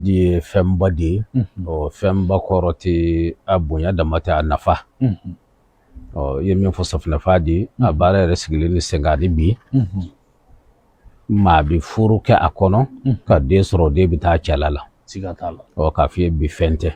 fadi ye fɛnba de ye fɛnba kɔrɔ tɛ a bonya dama tɛ a nafa i ye min fɔ safinɛ fadi a baara yɛrɛ sigilen ni sengadi bi maa bi furu kɛ a kɔnɔ ka den sɔrɔ den bɛ taa cɛla la k'a f'i ye bi fɛn tɛ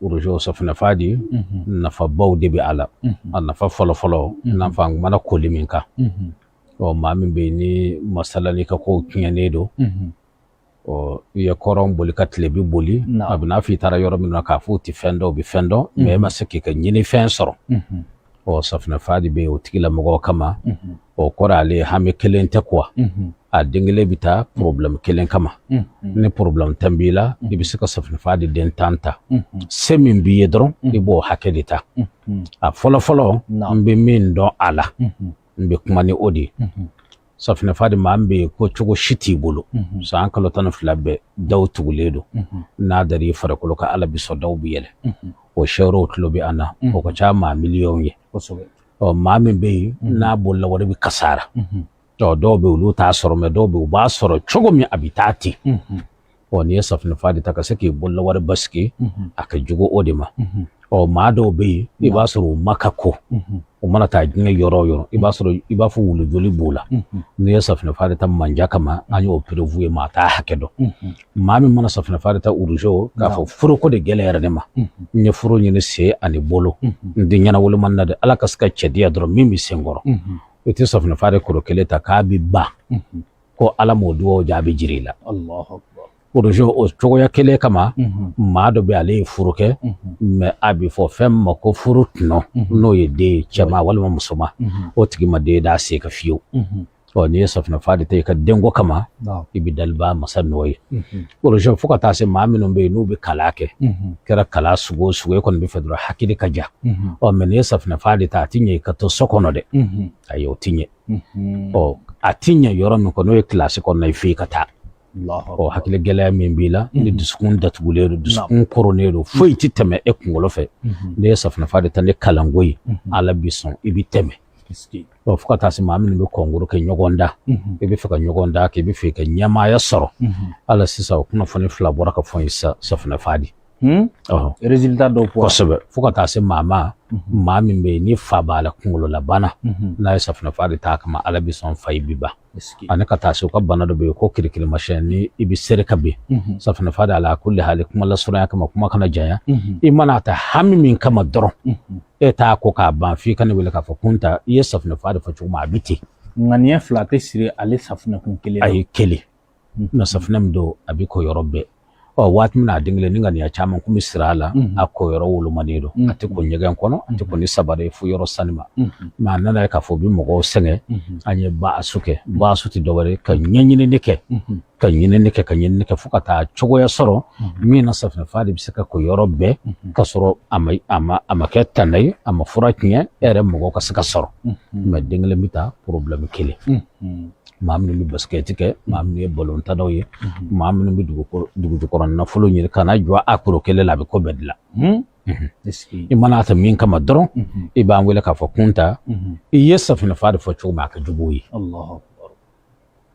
urujo safinɛ fadi nafabaw de bɛ a la a nafa fɔlɔfɔlɔ nafa mana koli min kan maa min bɛ ni masala ni ka ko tiɲɛnen don i ye kɔrɔn boli ka tile bi boli a bɛ n'a fɔ i taara yɔrɔ min na k'a fɔ tɛ fɛn dɔn o bɛ fɛn dɔn mais e ma se k'i ka ɲini fɛn sɔrɔ safinɛ fadi bɛ o tigilamɔgɔ kama o kɔrɔ ale hami kelen tɛ kuwa a den kelen bɛ taa problème kelen kama ni problème tan b'i la i bɛ se ka safinɛ fadi den tan ta se min b'i ye dɔrɔn i b'o hakɛ de ta a fɔlɔfɔlɔ n bɛ min dɔn a la n bɛ kuma ni o de ye safinɛ fadi maa min bɛ yen ko cogo si t'i bolo san kalo 12 bɛɛ daw tugulen don n'a dar'i ye farikolo kan ala bi sɔn daw bi yɛlɛ o sɛwɛrɛw tulo bɛ an na o ka ca maa miliyɔn ye maa min bɛ yen n'a bolila wari bɛ kasara dɔw bɛ olu t'a sɔrɔ mɛ dɔw bɛ u b'a sɔrɔ cogo min a bɛ taa ten n'i ye safinɛ fadi ta ka se k'i bolila wari basigi a ka jugu o de ma maa dɔw bɛ yen i b'a sɔrɔ u ma ka ko o mana taa diɲɛ yɔrɔ o yɔrɔ i b'a sɔrɔ i b'a fɔ wulu joli b'o la n'i ye safinɛ fadi ta manja kama an y'o prévu ye maa t'a hakɛ dɔn maa min mana safinɛ fadi ta urujo k'a fɔ furuko de gɛlɛyara ne ma n ye furu ɲini sen ani bolo n den ɲɛnawoloman na dɛ ala ka se ka cɛdiya dɔrɔn min bɛ sen kɔrɔ i tɛ safinɛ fadi koro kelen ta k'a bɛ ban ko ala m'o dugawu jaabi jiri la urujo o cogoya kelen kama maa dɔ bɛ ale ye furu kɛ mɛ a bɛ fɔ fɛn ma ko furu tɔnɔ n'o ye den cɛma walima musoman o tigi ma den d'a se ka fiyewu n'i ye safinɛ fadi ta i ka denko kama i bɛ daliba masa nɔ ye urujo fo ka taa se maa minnu bɛ yen n'u bɛ kala kɛ kɛra kala sugu o sugu e kɔni bɛ fɛ dɔrɔn hakili ka ja mɛ n'i ye safinɛ fadi ta a ti ɲɛ i ka to so kɔnɔ dɛ ayi o ti ɲɛ a ti ɲɛ yɔrɔ min kɔnɔ n'o ye kilasi kɔnɔ i f'i ka taa hakili gɛlɛya min b'i la ni dusukun datugulen don dusukun koronnen don foyi ti tɛmɛ e kunkolo fɛ n'i ye safinɛ fadi ta ni kalanko ye ala bi sɔn i bi tɛmɛ fo ka taa se maa minnu bɛ kɔnkuru kɛ ɲɔgɔn da i bɛ fɛ ka ɲɔgɔn da kɛ i bɛ fɛ ka ɲɛmaaya sɔrɔ ala sisan o kunnafoni fila bɔra ka fɔ n ye safinɛ fadi résultat dɔw kosɛbɛ fo ka taa se maa min bɛ yen ni fa b'a la kunkolola bana n'a ye safinɛ fadi ta kama ala bi sɔn fa i bi ban ani ka taa se u ka bana dɔ bɛ yen ko kirikirimasiyɛn ni i bɛ sere ka ben safinɛ fadi ala kulli hali kuma lasurunya kama kuma kana janya i mana ta hami min kama dɔrɔn e t'a ko k'a ban f'i ka ne wele k'a fɔ kun ta i ye safinɛ fadi fɔ cogo min a bɛ ten ŋaniya fila tɛ siri ale safinɛ kun kelen a ye kelen na safinɛ min don a bɛ ko yɔrɔ bɛɛ waati min na a den kelen ni ŋaniya caman kun bɛ siri a la a ko yɔrɔ wolomanen don a tɛ ko ɲɛgɛn kɔnɔ a tɛ ko ni sabara ye fo yɔrɔ sanima mɛ a nana ye k'a fɔ u bɛ mɔgɔw sɛgɛn an ye baasu kɛ baasu tɛ dɔwɛrɛ ka ɲɛɲinini kɛ ka ɲinini kɛ fo ka taa cogoya sɔrɔ min na safinɛ fadi bɛ se ka ko yɔrɔ bɛɛ ka sɔrɔ a ma kɛ tanda ye a ma fura tiɲɛ e yɛrɛ mɔgɔw ka se ka sɔrɔ mɛ den kelen bɛ taa problème kelen maa minnu bɛ basikɛti kɛ maa minnu ye balontannaw ye maa minnu bɛ dugu jukɔrɔ nafolo ɲini kana jɔ a koro kelen la a bɛ ko bɛɛ dilan i mana ta min kama dɔrɔn i b'an wele k'a fɔ kun ta i ye safinɛ fadi fɔ cogo min a ka jugu ye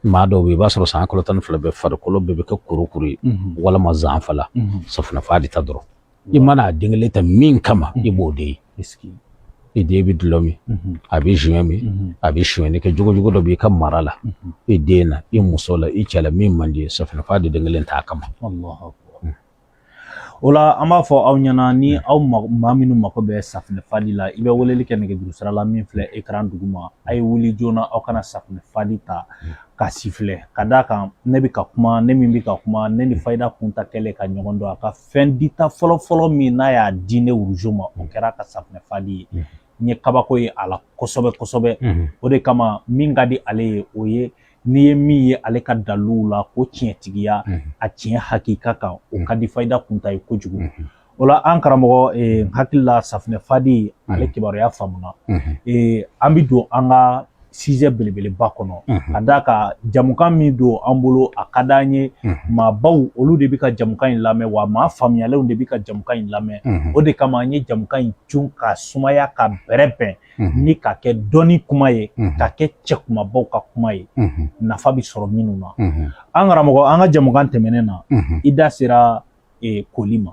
maa dɔw bɛ i b'a sɔrɔ san kalo 12 bɛɛ farikolo bɛɛ bɛ kɛ kurukuru ye walima zanfala safinɛ fadi ta dɔrɔn i mana a den kelen ta min kama i b'o de ye i den bɛ dulɔ min a bɛ juin min a bɛ suyɛnni kɛ jogo dɔ b'i ka mara la i den na i muso la i cɛ la min man di ye safinɛ fadi den kelen t'a kama o la an b'a fɔ aw ɲɛna ni aw maa minnu mako bɛ safinɛ fadi la i bɛ weleli kɛ nɛgɛjuru sira la min filɛ écran duguma a ye wuli joona aw kana safinɛ fadi ta ka sifilɛ ka d'a kan ne bɛ ka kuma ne min bɛ ka kuma ne ni Fayida Kunta kɛlen ka ɲɔgɔn dɔn a ka fɛn dita fɔlɔ min n'a y'a di ne Urujo ma o kɛra ka safinɛ fadi ye n ye kabako ye a la kosɛbɛ o de kama min ka di ale ye o ye n'i ye min ye ale ka daliluw la ko tiɲɛtigiya a tiɲɛ hakika kan o ka di Fayida Kunta ye kojugu o la an karamɔgɔ hakili la safinɛ fadi ale kibaruya faamuna an bɛ don an ka sujet belebeleba kɔnɔ ka d'a kan jamukan min don an bolo a ka d'an ye maabaw olu de bɛ ka jamukan in lamɛn wa maa faamuyalenw de bɛ ka jamukan in lamɛn o de kama an ye jamukan in cun ka sumaya ka bɛrɛbɛn ni ka kɛ dɔnni kuma ye ka kɛ cɛ kumabaw ka kuma ye nafa bɛ sɔrɔ minnu na an karamɔgɔ an ka jamukan tɛmɛnen na i da sera koli ma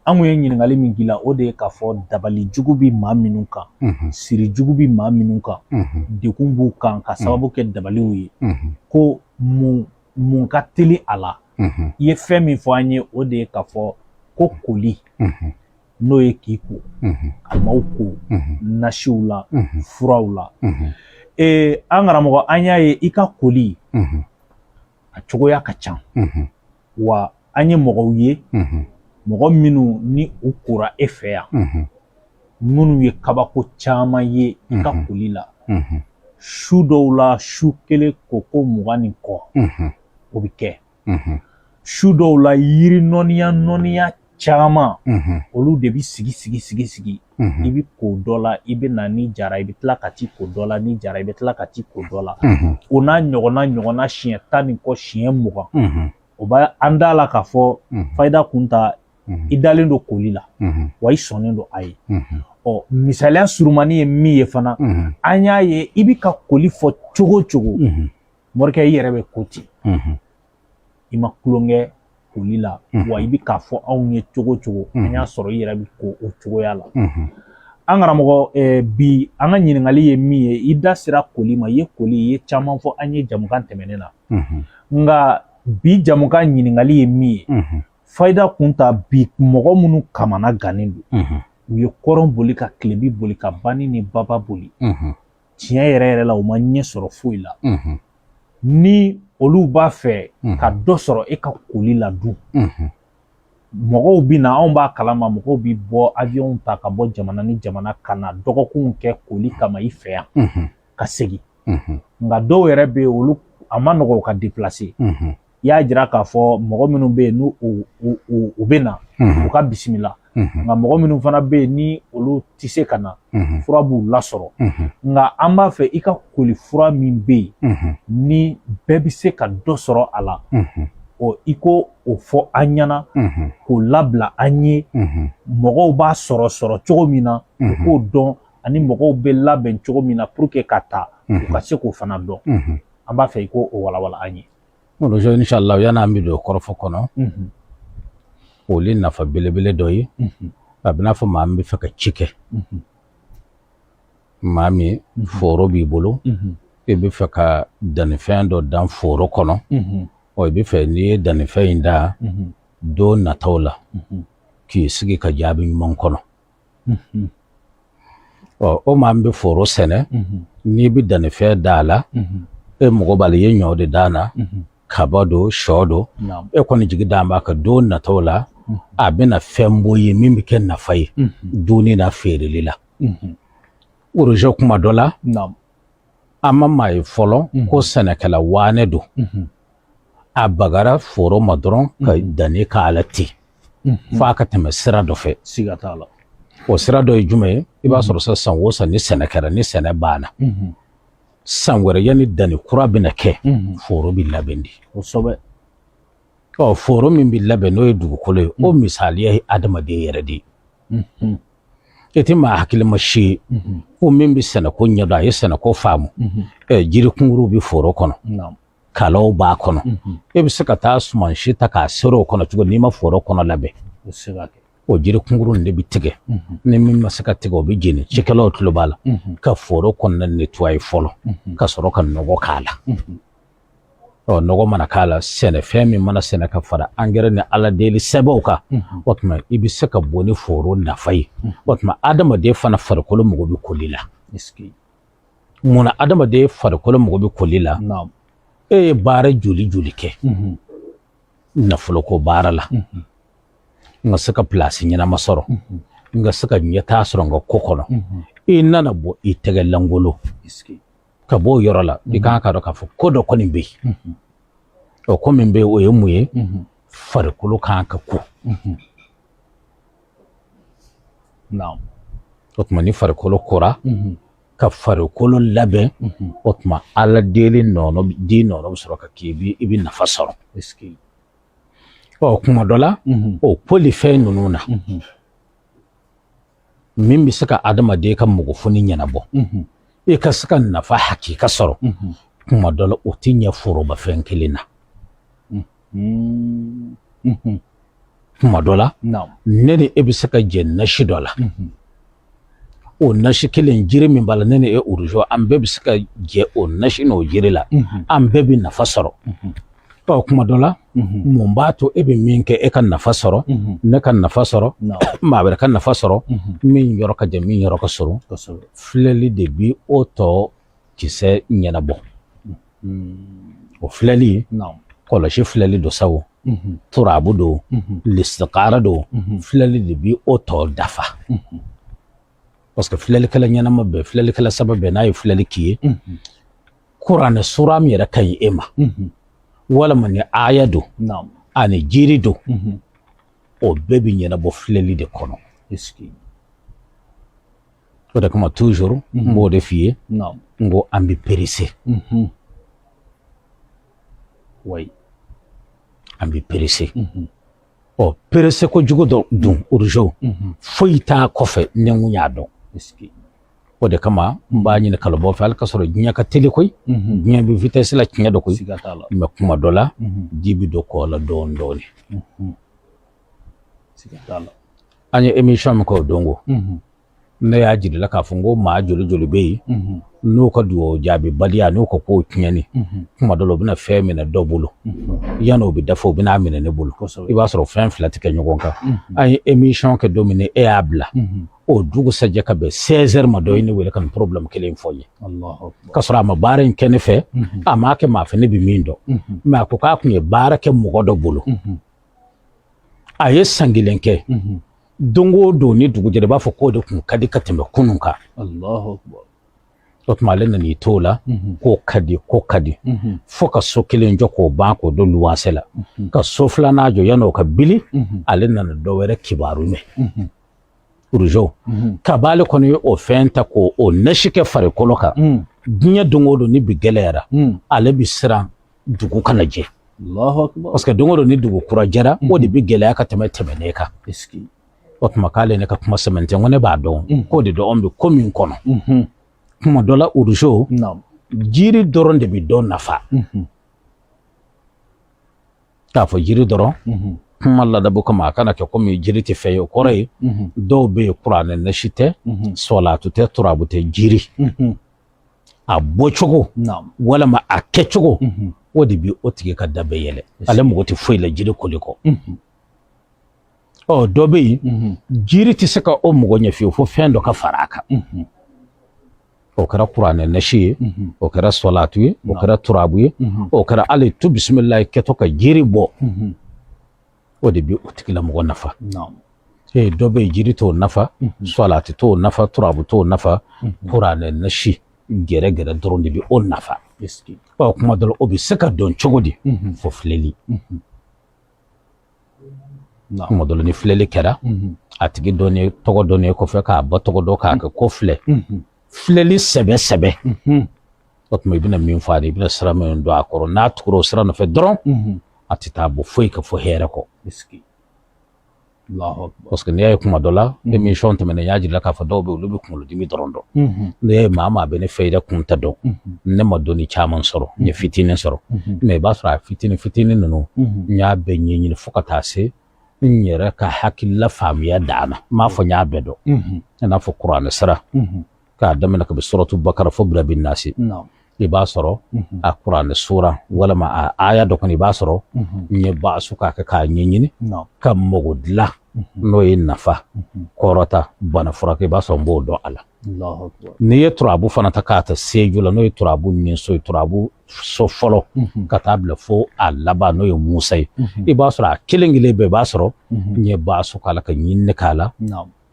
an kun ye ɲininkali min k'i la o de ye k'a fɔ dabali jugu bɛ maa minnu kan siri jugu bɛ maa minnu kan dekun b'u kan ka sababu kɛ dabaliw ye ko mun ka teli a la i ye fɛn min fɔ an ye o de ye k'a fɔ ko koli n'o ye k'i ko ka maaw ko nasiw la furaw la an karamɔgɔ an y'a ye i ka koli a cogoya ka ca wa an ye mɔgɔw ye mɔgɔ minnu ni u kora e fɛ yan minnu ye kabako caman ye i ka koli la su dɔw la su kelen koko 20 ni kɔ o bɛ kɛ su dɔw la yiri nɔniya caman olu de bɛ sigi i bɛ ko dɔ la i bɛ na ni jara i bɛ tila ka ti ko dɔ la ni jara i bɛ tila ka ti ko dɔ la o n'a ɲɔgɔnna siɲɛ 10 ni kɔ siɲɛ 20 o b'a an da la k'a fɔ fayida kunta i dalen don koli la wa i sɔnnen don a ye misaliya surumani ye min ye fana an y'a ye i bɛ ka koli fɔ cogo cogo morikɛ i yɛrɛ bɛ ko ten i ma kulonkɛ koli la wa i bɛ k'a fɔ anw ye cogo cogo an y'a sɔrɔ i yɛrɛ bɛ ko o cogoya la an karamɔgɔ bi an ka ɲininkali ye min ye i da sera koli ma i ye koli i ye caman fɔ an ye jamukan tɛmɛnen na nka bi jamukan ɲininkali ye min ye fayida kunta bi mɔgɔ minnu kamana gannen don u ye kɔrɔn boli ka kilebi boli ka bani ni baba boli tiɲɛ yɛrɛ la u ma ɲɛ sɔrɔ foyi la ni olu b'a fɛ ka dɔ sɔrɔ e ka koli la dun mɔgɔw bɛ na anw b'a kalama mɔgɔw bɛ bɔ avion ta ka bɔ jamana ni jamana ka na dɔgɔkunw kɛ koli kama i fɛ yan ka segin nka dɔw yɛrɛ bɛ yen olu a ma nɔgɔ ka déplacer i y'a jira k'a fɔ mɔgɔ minnu bɛ yen n'u u bɛ na u ka bisimila nka mɔgɔ minnu fana bɛ yen ni olu tɛ se ka na fura b'u lasɔrɔ nka an b'a fɛ i ka koli fura min bɛ yen ni bɛɛ bɛ se ka dɔ sɔrɔ a la i ko o fɔ an ɲɛna k'o labila an ye mɔgɔw b'a sɔrɔ cogo min na u k'o dɔn ani mɔgɔw bɛ labɛn cogo min na pour que ka taa u ka se k'o fana dɔn an b'a fɛ i k'o walawala an ye. Ojo inshallah yana mi do korofo kono koli nafa belebele dɔ ye a bɛ n'a fɔ maa min bɛ fɛ ka ci kɛ maa min foro b'i bolo i bɛ fɛ ka dannifɛn dɔ dan foro kɔnɔ i bɛ fɛ n'i ye dannifɛn in da don nataw la k'i sigi ka jaabi ɲuman kɔnɔ o maa min bɛ foro sɛnɛ n'i bɛ dannifɛn da a la e mɔgɔ b'ale ye ɲɔ de da na kaba do sɔ do e kɔni jigi d'a ma ka don nataw la a bɛna fɛn bɔ ye min bɛ kɛ nafa ye dunni na feereli la orojo kuma dɔ la an ma maa ye fɔlɔ ko sɛnɛkɛla waane don a bagara foro ma dɔrɔn ka danni k'ala ten f'a ka tɛmɛ sira dɔ fɛ siga t'a la o sira dɔ ye jumɛn ye i b'a sɔrɔ san o san ni sɛnɛ kɛra ni sɛnɛ banna san wɛrɛ yanni danni kura bɛna kɛ foro bɛ labɛn de kosɛbɛ foro min bɛ labɛn n'o ye dugukolo ye o misaliya ye adamaden yɛrɛ de ye e tɛ maa hakili ma si ye ko min bɛ sɛnɛko ɲɛdɔn a ye sɛnɛko faamu jiri kunkuruw bɛ foro kɔnɔ kalaw b'a kɔnɔ e bɛ se ka taa suman si ta k'a seri o kɔnɔ cogo n'i ma foro kɔnɔ labɛn o jiri kunkuru de bɛ tigɛ ni min ma se ka tigɛ o bɛ jeni cikɛlaw tulo b'a la ka foro kɔnɔna nettoyer fɔlɔ ka sɔrɔ ka nɔgɔ k'a la nɔgɔ mana k'a la sɛnɛfɛn min mana sɛnɛ ka fara angɛrɛ ni ala deli sɛbɛnw kan o tuma i bɛ se ka bɔ ni foro nafa ye o tuma adamaden fana farikolo mago bɛ koli la munna adamaden farikolo mago bɛ koli la e ye baara joli kɛ nafolo ko baara la n ka se ka place ɲɛnama sɔrɔ n ka se ka ɲɛtaa sɔrɔ n ka ko kɔnɔ i nana bɔ i tɛgɛ langolo ka bɔ o yɔrɔ la i kan ka dɔn k'a fɔ ko dɔ kɔni bɛ yen o ko min bɛ yen o ye mun ye farikolo kan ka ko o tuma ni farikolo kora ka farikolo labɛn o tuma ala deli nɔnɔ di nɔnɔ bɛ sɔrɔ ka k'i i bi nafa sɔrɔ kuma dɔ la o polifɛn ninnu na min bɛ se ka adamaden ka mɔgɔfoni ɲɛnabɔ i ka se ka nafa hakika sɔrɔ kuma dɔ la o tɛ ɲɛ forobafɛn kelen na kuma dɔ la ne ni e bɛ se ka jɛ nasi dɔ la o nasi kelen jiri min b'a la ne ni e urujo an bɛɛ bɛ se ka jɛ o nasi n'o jiri la an bɛɛ bɛ nafa sɔrɔ kuma dɔ la mun b'a to e bɛ min kɛ e ka nafa sɔrɔ ne ka nafa sɔrɔ maa wɛrɛ ka nafa sɔrɔ min yɔrɔ ka jan min yɔrɔ ka sɔrɔ filɛli de bi o tɔ kisɛ ɲɛnabɔ o filɛli kɔlɔsi filɛli do sawo turabu do listikara do filɛli de bi o tɔ dafa parce que filɛlikɛla ɲɛnama bɛɛ filɛlikɛla saba bɛɛ n'a ye filɛli k'i ye kuranɛ sura min yɛrɛ ka ɲi e ma walama ni aya do ani jiri do o bɛɛ bi ɲɛnabɔ filɛli de kɔnɔ o de kama toujours n b'o de f'i ye n ko an bi perese an bi perese perese ko jugu dun urjo foyi t'a kɔfɛ ne n y'a dɔn o de kama n b'a ɲini kalabɔ fɛ hali ka sɔrɔ diɲɛ ka teli koyi diɲɛ bi vitesse la tiɲɛ dɔ koyi mais kuma dɔ la ji bi don kɔ la dɔɔni dɔɔni an ye émission min kɛ o don ko ne y'a jirila k'a fɔ n ko maa joli joli bɛ yen n'o ka dugawu jaabi baliya n'o ka kow tiɲɛni kuma dɔ la o bɛna fɛn minɛ dɔ bolo yanni o bɛ dafa o bɛna minɛ ne bolo i b'a sɔrɔ fɛn fila tɛ kɛ ɲɔgɔn kan an ye émission kɛ don min e y'a bila o dugusajɛ ka bɛn 16h ma dɔ ye ne wele ka nin problème kelen fɔ n ye ka sɔrɔ a ma baara in kɛ ne fɛ a m'a kɛ maa fɛ ne bɛ min dɔn mais a ko k'a kun ye baara kɛ mɔgɔ dɔ bolo a ye san kelen kɛ don o don ni dugu jɛra i b'a fɔ k'o de kun ka di ka tɛmɛ kunun kan o tuma ale nan'i t'o la k'o ka di fo ka so kelen jɔ k'o ban k'o don luwanse la ka so filanan jɔ yan'o ka bili ale nana dɔ wɛrɛ kibaru mɛn urujo kabale kɔni ye o fɛn ta k'o nasi kɛ farikolo kan diɲɛ don o don ni bi gɛlɛyara ale bi siran dugu kana jɛ parce que don o don ni dugu kura jɛra o de bi gɛlɛya ka tɛmɛ tɛmɛnen kan o tuma k'ale ne ka kuma sɛmɛntɛ n ko ne b'a dɔn k'o de dɔn anw bɛ ko min kɔnɔ kuma dɔ la urujo jiri dɔrɔn de bi dɔn nafa k'a fɔ jiri dɔrɔn kuma ladabu kama a kana kɛ komi jiri tɛ fɛn ye o kɔrɔ ye dɔw bɛ yen kuranɛ nasi tɛ sɔlatu tɛ turabu tɛ jiri a bɔcogo walama a kɛcogo o de bi o tigi ka da bɛɛ yɛlɛ ale mago tɛ foyi la jiri koli kɔ dɔ bɛ yen jiri tɛ se ka o mɔgɔ ɲɛ fiyewu fo fɛn dɔ ka fara a kan o kɛra kuranɛ nasi ye o kɛra sɔlatu ye o kɛra turabu ye o kɛra hali tu bisimilayi kɛtɔ ka jiri bɔ o de bi o tigila mɔgɔ nafa dɔ bɛ yen jiri t'o nafa sɔlatu t'o nafa turabu t'o nafa kuranɛ nasi gɛrɛ dɔrɔn de bi o nafa kuma dɔ la o bɛ se ka dɔn cogo di fo filɛli kuma dɔ la ni filɛli kɛra a tigi dɔnnen tɔgɔ dɔnnen kɔfɛ k'a ba tɔgɔ dɔn k'a kɛ ko filɛ filɛli sɛbɛ o tuma i bɛna min fɔ a ye i bɛna sira min don a kɔrɔ n'a tugura o sira nɔfɛ dɔrɔn a tɛ taa bɔ foyi ka fɔ hɛrɛ kɔ parce que n'i y'a ye kuma dɔ la émission tɛmɛnen n y'a jira k'a fɔ dɔw bɛ yen olu bɛ kunkolodimi dɔrɔn dɔn n'i y'a ye maa bɛ ne fɛ i yɛrɛ kun tɛ dɔn ne ma dɔnni caman sɔrɔ n ye fitinin sɔrɔ mais i b'a sɔrɔ a fitinin ninnu n y'a bɛɛ ɲɛɲini fo ka taa se n yɛrɛ ka hakilila faamuya dan na n m'a fɔ n y'a bɛɛ dɔn i n'a fɔ kuranɛ sira k'a daminɛ ka bɛ suratu bakara fo birabi nasi i b'a sɔrɔ a kuranɛ sura walama a aya dɔ kɔni i b'a sɔrɔ n ye baasu k'a kɛ k'a ɲɛɲini ka mago dilan n'o ye nafa kɔrɔta bana furakɛ i b'a sɔrɔ n b'o dɔn a la n'i ye turabu fana ta k'a ta seju la n'o ye turabu ninso ye turabu so fɔlɔ ka taa bila fo a laban n'o ye musa ye i b'a sɔrɔ a kelen bɛɛ i b'a sɔrɔ n ye baasu k'a la ka ɲinini k'a la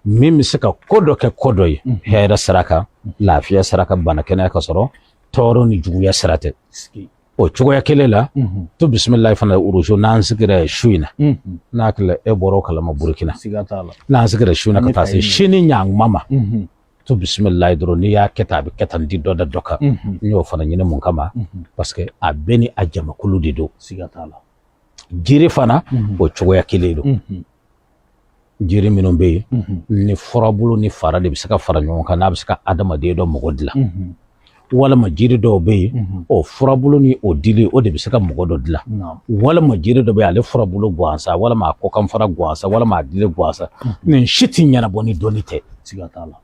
min bɛ se ka ko dɔ kɛ ko dɔ ye hɛrɛ sira kan lafiya sira kan bana kɛnɛya ka sɔrɔ tɔɔrɔ ni juguya sira tɛ o cogoya kelen la to bisimilayi fana urujo n'an sigira su in na n'a kila e bɔra o kalama burukina n'an sigira su in na ka taa se sini ɲankuma ma to bismillah dɔrɔn n'i y'a kɛ tan a bɛ kɛ tan di dɔ da dɔ kan n y'o fana ɲini mun kama parce que a bɛɛ ni a jamakulu de don siga t'a la jiri fana o cogoya kelen don jiri minnu bɛ yen ni furabulu ni fara de bɛ se ka fara ɲɔgɔn kan n'a bɛ se ka adamaden dɔ mɔgɔ dilan walima jiri dɔw bɛ yen o furabulu ni o dili o de bɛ se ka mɔgɔ dɔ dilan walima jiri dɔ bɛ yen ale furabulu gansan walima a kɔkanfara gansan walima a dili gansan nin si tɛ ɲɛnabɔ ni dɔnni tɛ siga t'a la